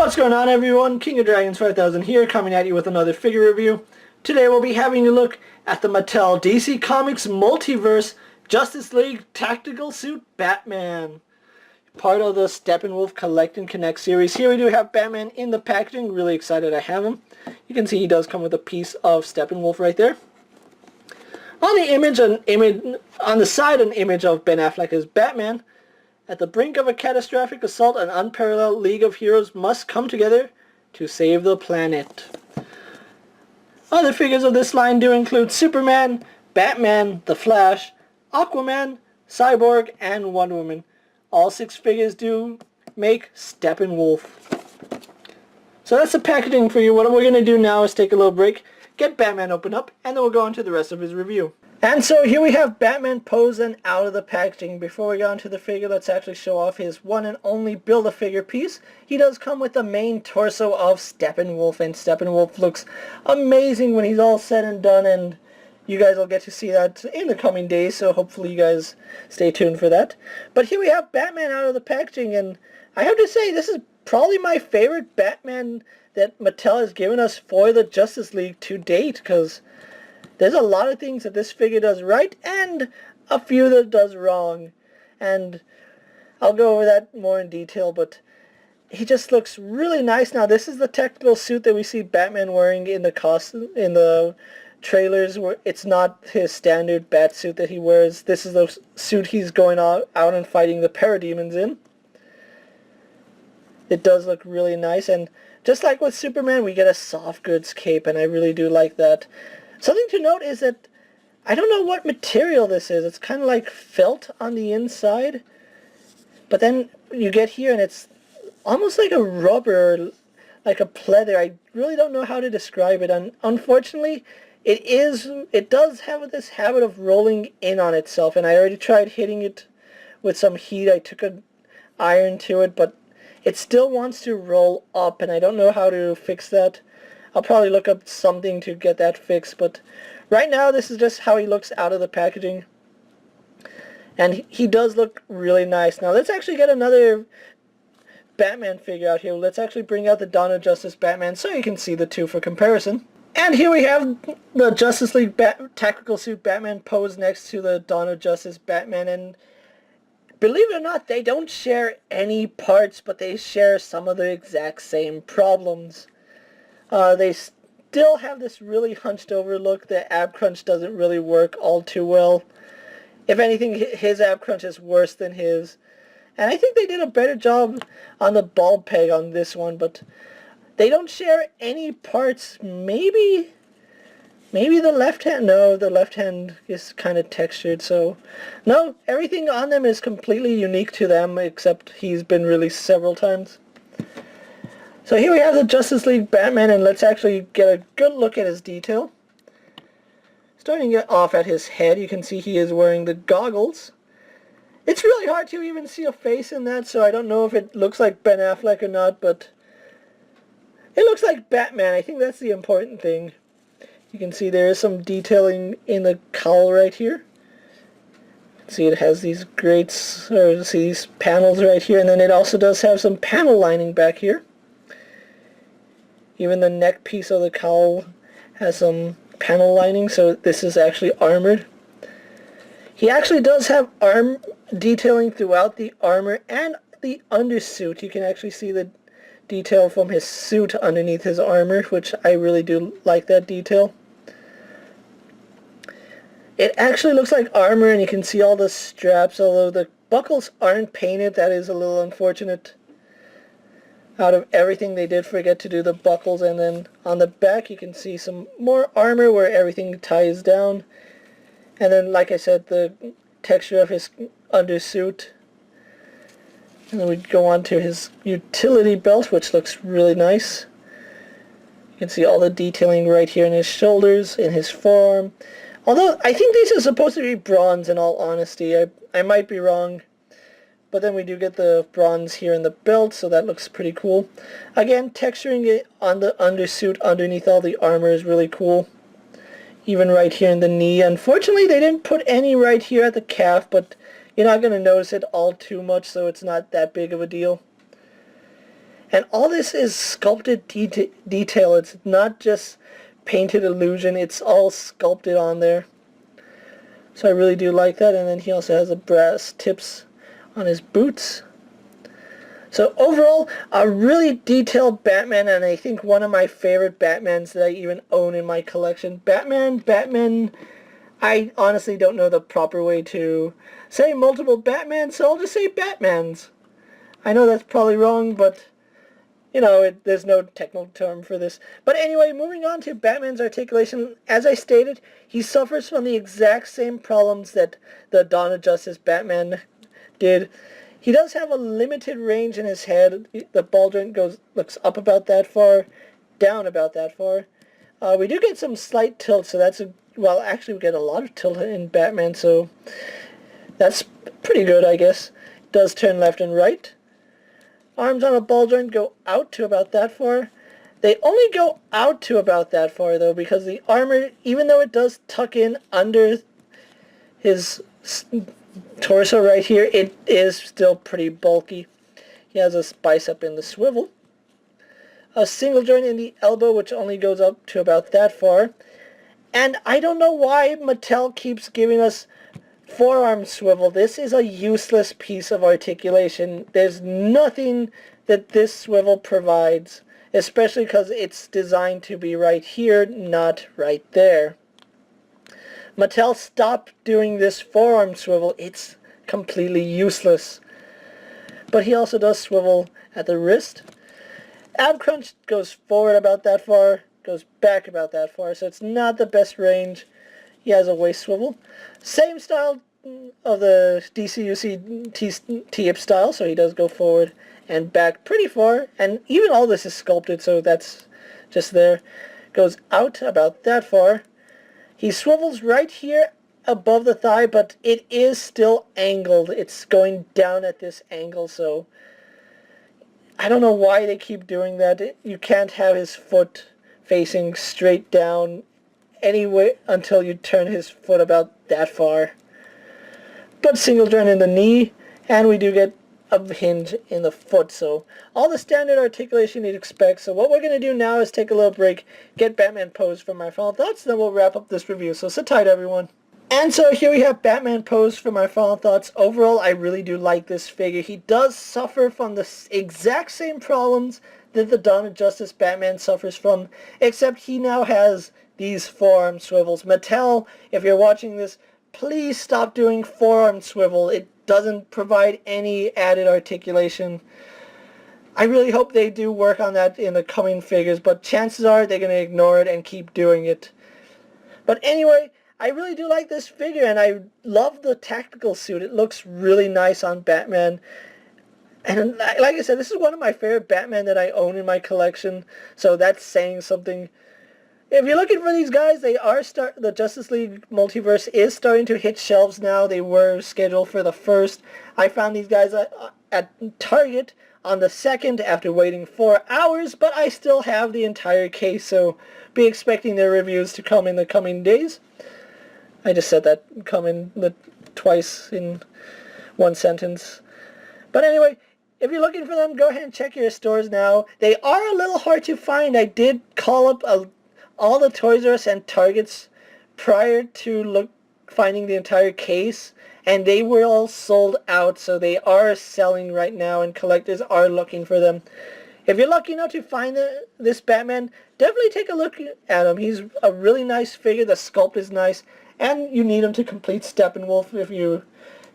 What's going on, everyone? King of Dragons 5000 here, coming at you with another figure review. Today we'll be having a look at the Mattel DC Comics Multiverse Justice League Tactical Suit Batman. Part of the Steppenwolf Collect and Connect series. Here we do have Batman in the packaging. Really excited I have him. You can see he does come with a piece of Steppenwolf right there. On the image, on the side, an image of Ben Affleck as Batman. At the brink of a catastrophic assault, an unparalleled league of heroes must come together to save the planet. Other figures of this line do include Superman, Batman, The Flash, Aquaman, Cyborg, and Wonder Woman. All 6 figures do make Steppenwolf. So that's the packaging for you. What we're going to do now is take a little break, get Batman opened up, and then we'll go on to the rest of his review. And so here we have Batman posed and out of the packaging. Before we go into the figure, let's actually show off his one and only Build-A-Figure piece. He does come with the main torso of Steppenwolf, and Steppenwolf looks amazing when he's all said and done, and you guys will get to see that in the coming days, so hopefully you guys stay tuned for that. But here we have Batman out of the packaging, and I have to say, this is probably my favorite Batman that Mattel has given us for the Justice League to date, because there's a lot of things that this figure does right, and a few that it does wrong. And I'll go over that more in detail, but he just looks really nice. Now, this is the tactical suit that we see Batman wearing in the costume, in the trailers, where it's not his standard bat suit that he wears. This is the suit he's going out and fighting the parademons in. It does look really nice, and just like with Superman, we get a soft goods cape, and I really do like that. Something to note is that I don't know what material this is. It's kind of like felt on the inside, but then you get here and it's almost like a rubber, like a pleather. I really don't know how to describe it, and unfortunately it does have this habit of rolling in on itself, and I already tried hitting it with some heat. I took an iron to it, but it still wants to roll up, and I don't know how to fix that. I'll probably look up something to get that fixed, but right now this is just how he looks out of the packaging. And he does look really nice. Now let's actually get another Batman figure out here. Let's actually bring out the Dawn of Justice Batman so you can see the two for comparison. And here we have the Justice League Tactical Suit Batman posed next to the Dawn of Justice Batman, and believe it or not, they don't share any parts, but they share some of the exact same problems. They still have this really hunched over look. The ab crunch doesn't really work all too well. If anything, his ab crunch is worse than his. And I think they did a better job on the ball peg on this one, but they don't share any parts. Maybe the left hand. No, the left hand is kind of textured, so no, everything on them is completely unique to them, except he's been released several times. So here we have the Justice League Batman, and let's actually get a good look at his detail. Starting off at his head, you can see he is wearing the goggles. It's really hard to even see a face in that, so I don't know if it looks like Ben Affleck or not, but it looks like Batman. I think that's the important thing. You can see there is some detailing in the cowl right here. See, it has these grates, or see these panels right here, and then it also does have some panel lining back here. Even the neck piece of the cowl has some panel lining, so this is actually armored. He actually does have arm detailing throughout the armor and the undersuit. You can actually see the detail from his suit underneath his armor, which I really do like that detail. It actually looks like armor, and you can see all the straps, although the buckles aren't painted. That is a little unfortunate. Out of everything, they did forget to do the buckles, and then on the back you can see some more armor where everything ties down. And then, like I said, the texture of his undersuit. And then we go on to his utility belt, which looks really nice. You can see all the detailing right here in his shoulders, in his forearm. Although, I think these are supposed to be bronze, in all honesty. I might be wrong. But then we do get the bronze here in the belt, so that looks pretty cool. Again, texturing it on the undersuit underneath all the armor is really cool. Even right here in the knee. Unfortunately, they didn't put any right here at the calf, but you're not going to notice it all too much, so it's not that big of a deal. And all this is sculpted detail. It's not just painted illusion. It's all sculpted on there. So I really do like that. And then he also has the brass tips on his boots. So overall, a really detailed Batman, and I think one of my favorite Batmans that I even own in my collection. Batman, I honestly don't know the proper way to say multiple Batmans, so I'll just say Batmans. I know that's probably wrong, but, you know, there's no technical term for this. But anyway, moving on to Batman's articulation, as I stated, he suffers from the exact same problems that the Dawn of Justice Batman did. He does have a limited range in his head. The ball joint looks up about that far, down about that far. We do get some slight tilt, so that's well, actually we get a lot of tilt in Batman, so that's pretty good, I guess. It does turn left and right. Arms on a ball joint go out to about that far. They only go out to about that far, though, because the armor, even though it does tuck in under his torso right here, it is still pretty bulky. He has a bicep in the swivel. A single joint in the elbow, which only goes up to about that far. And I don't know why Mattel keeps giving us forearm swivel. This is a useless piece of articulation. There's nothing that this swivel provides, especially because it's designed to be right here, not right there. Mattel, stop doing this forearm swivel. It's completely useless. But he also does swivel at the wrist. Ab crunch goes forward about that far, goes back about that far, so it's not the best range. He has a waist swivel. Same style of the DCUC T-hip style, so he does go forward and back pretty far, and even all this is sculpted, so that's just there. Goes out about that far. He swivels right here above the thigh, but it is still angled. It's going down at this angle, so I don't know why they keep doing that. You can't have his foot facing straight down anyway until you turn his foot about that far. But single joint in the knee, and we do get a hinge in the foot, so all the standard articulation you'd expect. So what we're going to do now is take a little break, get Batman posed for my final thoughts, then we'll wrap up this review. So sit tight, everyone. And so here we have Batman posed for my final thoughts. Overall, I really do like this figure. He does suffer from the exact same problems that the Dawn of Justice Batman suffers from, except he now has these forearm swivels. Mattel, if you're watching this, please stop doing forearm swivel. It doesn't provide any added articulation. I really hope they do work on that in the coming figures, but chances are they're going to ignore it and keep doing it. But anyway, I really do like this figure, and I love the tactical suit. It looks really nice on Batman. And like I said, this is one of my favorite Batman that I own in my collection, so that's saying something. If you're looking for these guys, the Justice League Multiverse is starting to hit shelves now. They were scheduled for the 1st. I found these guys at Target on the 2nd after waiting 4 hours, but I still have the entire case, so be expecting their reviews to come in the coming days. I just said that twice in one sentence. But anyway, if you're looking for them, go ahead and check your stores now. They are a little hard to find. I did call up all the Toys R Us and Targets prior to finding the entire case, and they were all sold out, so they are selling right now, and collectors are looking for them. If you're lucky enough to find this Batman, definitely take a look at him. He's a really nice figure. The sculpt is nice, and you need him to complete Steppenwolf if you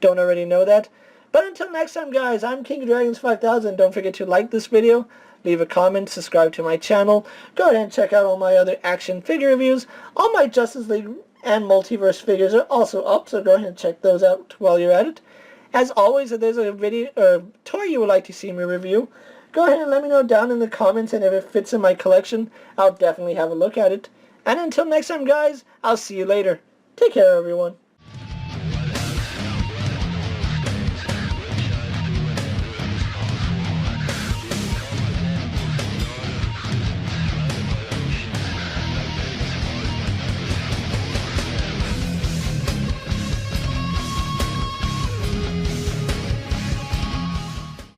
don't already know that. But until next time, guys, I'm KingofDragons 5000. Don't forget to like this video, leave a comment, subscribe to my channel. Go ahead and check out all my other action figure reviews. All my Justice League and Multiverse figures are also up, so go ahead and check those out while you're at it. As always, if there's a video or toy you would like to see me review, go ahead and let me know down in the comments, and if it fits in my collection, I'll definitely have a look at it. And until next time, guys, I'll see you later. Take care, everyone.